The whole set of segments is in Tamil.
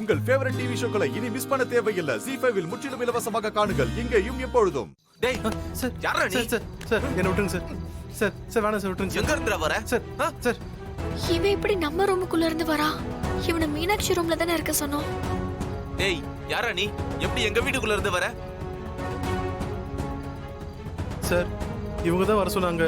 உங்கள் ஃபேவரட் டிவி ஷோக்களை இனி மிஸ் பண்ண தேவையில்லை. ZEE5 இல் முற்றிலும் இலவசமாக காணுங்கள். இங்கேயும் எப்பொழுதும். டேய் சார் யாரா நீ? சார் என்ன விட்டுருங்க சார். சார் வேணாம் சார், விட்டுருங்க எங்க இருந்துடா வர? சார் இவன் எப்படி நம்ம ரூமுக்குள்ள இருந்து வரா? இவனை மீனாட்சி ரூம்ல தானே இருக்க சொன்னோம். டேய் யாரா நீ? எப்படி எங்க வீட்டுக்குள்ள இருந்து வர? சார் இவங்க தான் வர சொன்னாங்க.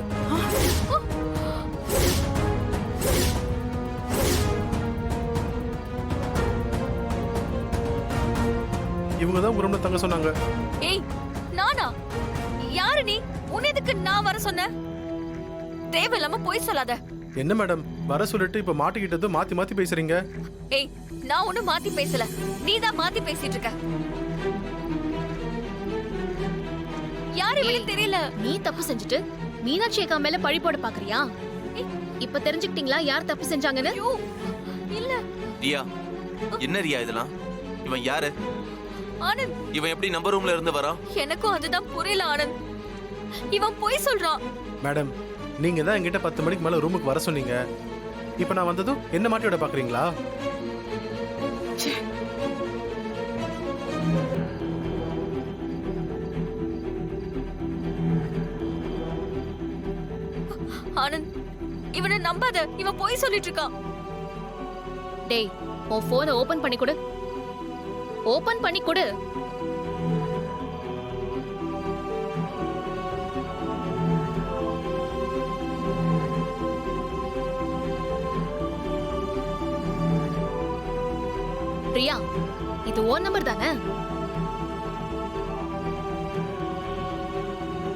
இவங்க தான் உங்க ரூம்ல தங்க சொன்னாங்க. ஏய் நானா? யாரு நீ? உன்னை எதுக்கு நான் வர சொன்னேன்? தேவையில்லாம போய் சொல்லாத. என்ன மேடம் வர சொல்லிட்டு இப்ப மாட்டிக்கிட்டது மாத்தி மாத்தி பேசுறீங்க. ஏய் நான் ஒண்ணு மாத்தி பேசல, நீதான் மாத்தி பேசிட்டு இருக்க. யாரு இவனுக்கு தெரியல. நீ தப்பு செஞ்சுட்டு மீனாட்சி அக்கா மேல பழி போட பாக்குறியா? இப்ப தெரிஞ்சுக்கிட்டீங்களா யார் தப்பு செஞ்சாங்கன்னு? ஐயோ இல்ல. ரியா என்ன ரியா இதெல்லாம்? இவன் யாரு? ஆனந்த். இவன் எப்படி நம்ம ரூம்ல இருந்து வரான்? எனக்கும் அதுதான் புரியல ஆனந்த். இவன் போய் சொல்றான். மேடம் நீங்க தான் என்கிட்ட 10 மணிக்கு மேல ரூமுக்கு வர சொன்னீங்க. இப்ப நான் வந்ததும் என்ன மாட்டி விட பாக்குறீங்களா? ஆனந்த் இவனை நம்பாத, இவன் போய் சொல்லிட்டு இருக்கான். டேய் உன் போனை ஓபன் பண்ணி கொடு. ஓபன் பண்ணி கொடு. பிரியா இது ஓன் நம்பர் தானே?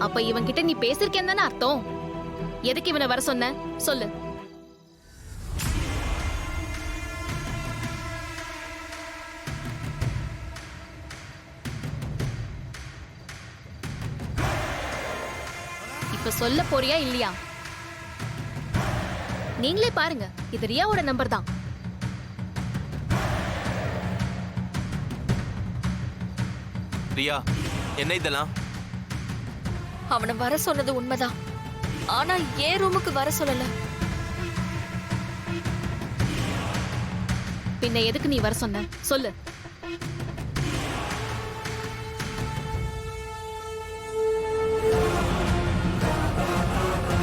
அப்ப இவன் கிட்ட நீ பேசிருக்கேன்னு தானே அர்த்தம். எதுக்கு இவனை வர சொன்ன சொல்லு. இப்ப சொல்ல போறியா இல்லையா? நீங்களே பாருங்க, இது ரியாவோட நம்பர் தான். ரியா என்ன இதெல்லாம்? அவனை வர சொன்னது உண்மைதான், ஆனா ஏன் ரூமுக்கு வர சொல்லல. பின்ன எதுக்கு நீ வர சொன்ன சொல்லு.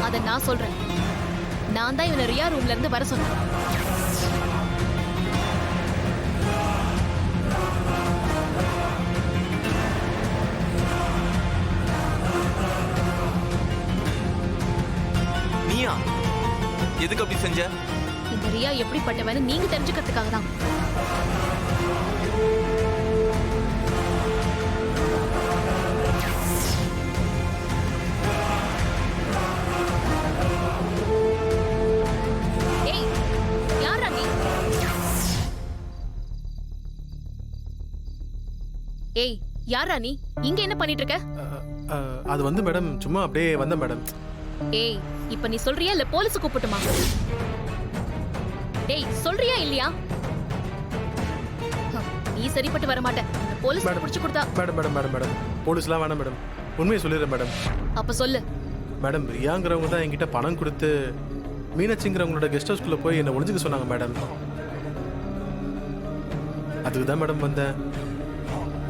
அத நான் சொல்றேன். நான் தான் இவனை ரியா ரூம்ல இருந்து வர சொன்னேன். நீயா? எதுக்கு அப்படி செஞ்ச? இந்த ரியா எப்படிப்பட்டவன்னு நீங்க தெரிஞ்சுக்கிறதுக்காக தான். ஏய் யாரா நீ? ஏய் யாரா நீ? இங்க என்ன பண்ணிட்டு இருக்க? அது வந்து மேடம் சும்மா அப்படியே வந்தேன் மேடம். ஏய் இப்ப நீ சொல்றியா இல்ல போலீஸ் கூப்பிட்டுமா? டேய் சொல்றியா இல்லையா? நீ சரிப்பட்டு வர மாட்ட. போலீஸ் பிடிச்சு கொடுத்தா. மேடம் மேடம் மேடம் மேடம் போலீஸ்லாம் வேணாம் மேடம். உண்மையை சொல்லிடுறேன் மேடம். அப்ப சொல்லு. மேடம் ரியாங்கிறவங்க தான் என்கிட்ட பணம் கொடுத்து மீனாட்சிங்கிறவங்களோட கெஸ்ட் ஹவுஸ்குள்ள போய் என்ன ஒளிஞ்சுக்க சொன்னாங்க மேடம். அதுக்கு தான் மேடம் வந்தேன்.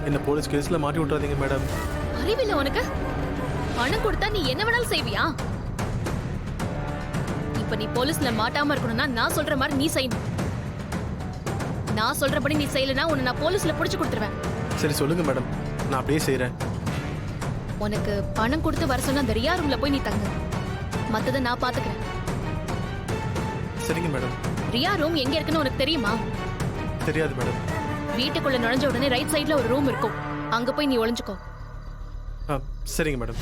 என்ன போலீஸ் கேஸ்ல மாட்டி விட்டுறாதீங்க மேடம். அறிவில்லை உனக்கு? பணம் கொடுத்தா நீ என்ன வேணாலும் செய்வியா? இப்ப நீ போலீஸ்ல மாட்டாம இருக்கணும்னா நான் சொல்ற மாதிரி நீ செய்யணும். நான் சொல்றபடி நீ செய்யலனா உன்னை நான் போலீஸ்ல புடிச்சு கொடுத்துருவேன். சரி சொல்லுங்க மேடம், நான் அப்படியே செய்யறேன். உனக்கு பணம் கொடுத்து வர சொன்னா அந்த ரியா ரூம்ல போய் நீ தங்கு. மத்தத நான் பாத்துக்கிறேன். சரிங்க மேடம். ரியா ரூம் எங்க இருக்குன்னு உனக்கு தெரியுமா? தெரியாது மேடம். வீட்டுக்குள்ள நுழைஞ்ச உடனே ரைட் சைடுல ஒரு ரூம் இருக்கும், அங்க போய் நீ ஒளிஞ்சுக்கோ. சரிங்க மேடம்.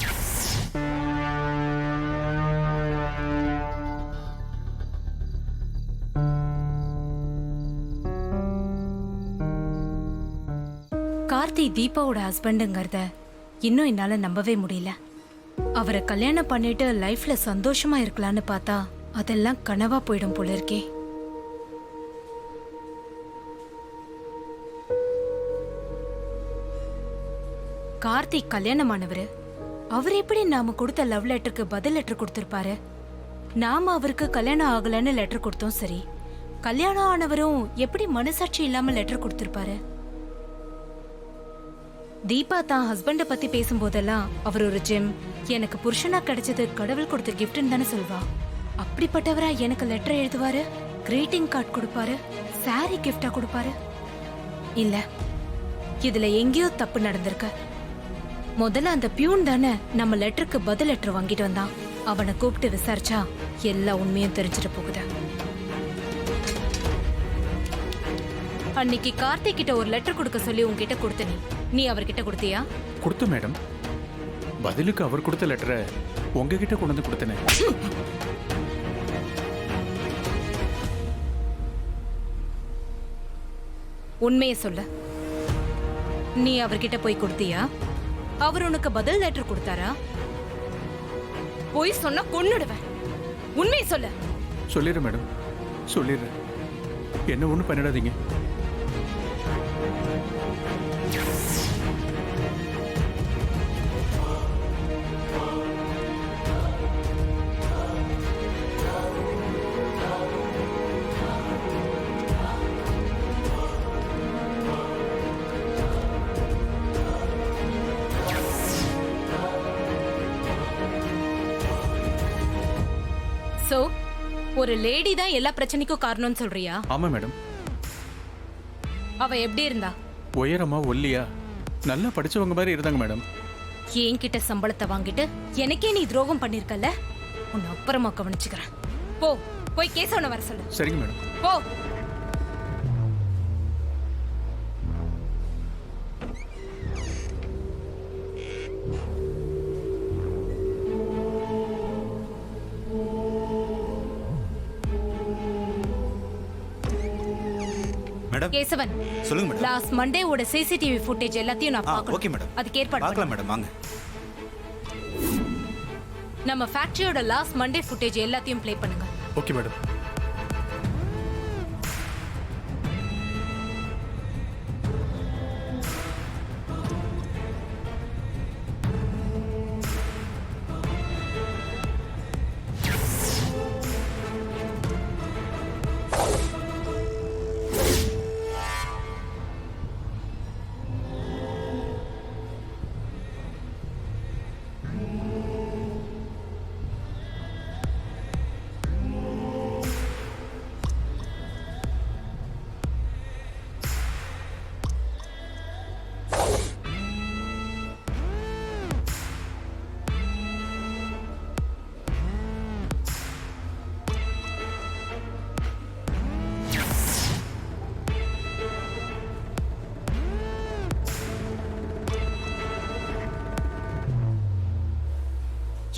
கார்த்தி தீபாவோட ஹஸ்பண்டுங்கிறத இன்னும் என்னால நம்பவே முடியல. அவரை கல்யாணம் பண்ணிட்டு லைஃப்ல சந்தோஷமா இருக்கலான்னு பார்த்தா அதெல்லாம் கனவா போயிடும் போல இருக்கே. கார்த்திக் கல்யாணமானவரு, அவர் எப்படி நாம கொடுத்த லவ் லெட்டருக்கு பதில் லெட்டர் கொடுத்திருப்பாரு? நாம அவருக்கு கல்யாணம் ஆகலன்னு லெட்டர் கொடுத்தோம் சரி, கல்யாணம் ஆனவரும் எப்படி மனசாட்சி இல்லாம லெட்டர் கொடுத்திருப்பாரு? தீபா தான் ஹஸ்பண்ட பத்தி பேசும்போதெல்லாம் அவர் ஒரு ஜெம், எனக்கு புருஷனா கிடைச்சது கடவுள் கொடுத்த கிஃப்ட்னு தானே சொல்வா. அப்படிப்பட்டவரா எனக்கு லெட்டர் எழுதுவாரு, கிரீட்டிங் கார்டு கொடுப்பாரு, சாரி கிஃப்டா கொடுப்பாரு? இல்ல, இதுல எங்கேயோ தப்பு நடந்திருக்கு. முதல்ல அந்த பியூன் தானே நம்ம லெட்டருக்கு பதில் லெட்டர் வாங்கிட்டு வந்தான். அவனை கூப்பிட்டு விசாரிச்சா எல்லா உண்மையும் தெரிஞ்சிட்டு போகுது. அன்னைக்கு கார்த்திக் கிட்ட ஒரு லெட்டர் கொடுக்க சொல்லி உன்கிட்ட கொடுத்த நீ அவர்கிட்ட கொடுத்தியா? கொடுத்த மேடம். பதிலுக்கு அவர் கொடுத்த லெட்டரை உங்ககிட்ட கொண்டு வந்து கொடுத்தனே. உண்மையை சொல்ல, நீ அவர்கிட்ட போய் கொடுத்தியா? அவர் உனக்கு பதில் லெட்டர் கொடுத்தாரா? போய் சொன்னா கொன்னுடுவேன். உண்மையை சொல்ல. சொல்லிடுறேன் மேடம், சொல்லிடுறேன். என்ன ஒன்றும் பண்ணிடாதீங்க. சோ, ஒரு லேடி தான் எல்லா பிரச்சனைக்கும் காரணம்னு சொல்றியா? ஆமா மேடம். அவ எப்படி இருந்தா? உயரமா ஒல்லியா நல்லா படிச்சவங்க மாதிரி இருந்தாங்க மேடம். என்கிட்ட சம்பளத்தை வாங்கிட்டு எனக்கே நீ துரோகம் பண்ணிருக்கல, உன்னை அப்புறமா கவனிச்சுக்கிறேன். போ, போய் கேசவனை வர சொல்லு. சரிங்க மேடம். போ. மேடம் கேசவன், சொல்லுங்க மேடம். லாஸ்ட் மண்டேவோட சிசிடிவி ஃபுட்டேஜ் எல்லாத்தையும் நான் பார்க்கணும். Okay madam. அதுக்கு ஏற்பாடு பார்க்கலாம் பண்ணு. மேடம், வாங்க. நம்ம ஃபேக்டரியோட லாஸ்ட் மண்டே ஃபுட்டேஜ் எல்லாத்தையும் ப்ளே பண்ணுங்க. Okay madam.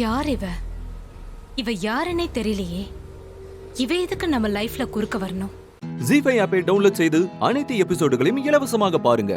யார் இவ? இவ யாருன்னே தெரியலையே. இவ எதுக்கு நம்ம லைஃப்ல குறுக்க வரணும்? ஜீ5 ஆப்பை டவுன்லோட் செய்து அனைத்து எபிசோடுகளையும் இலவசமாக பாருங்க.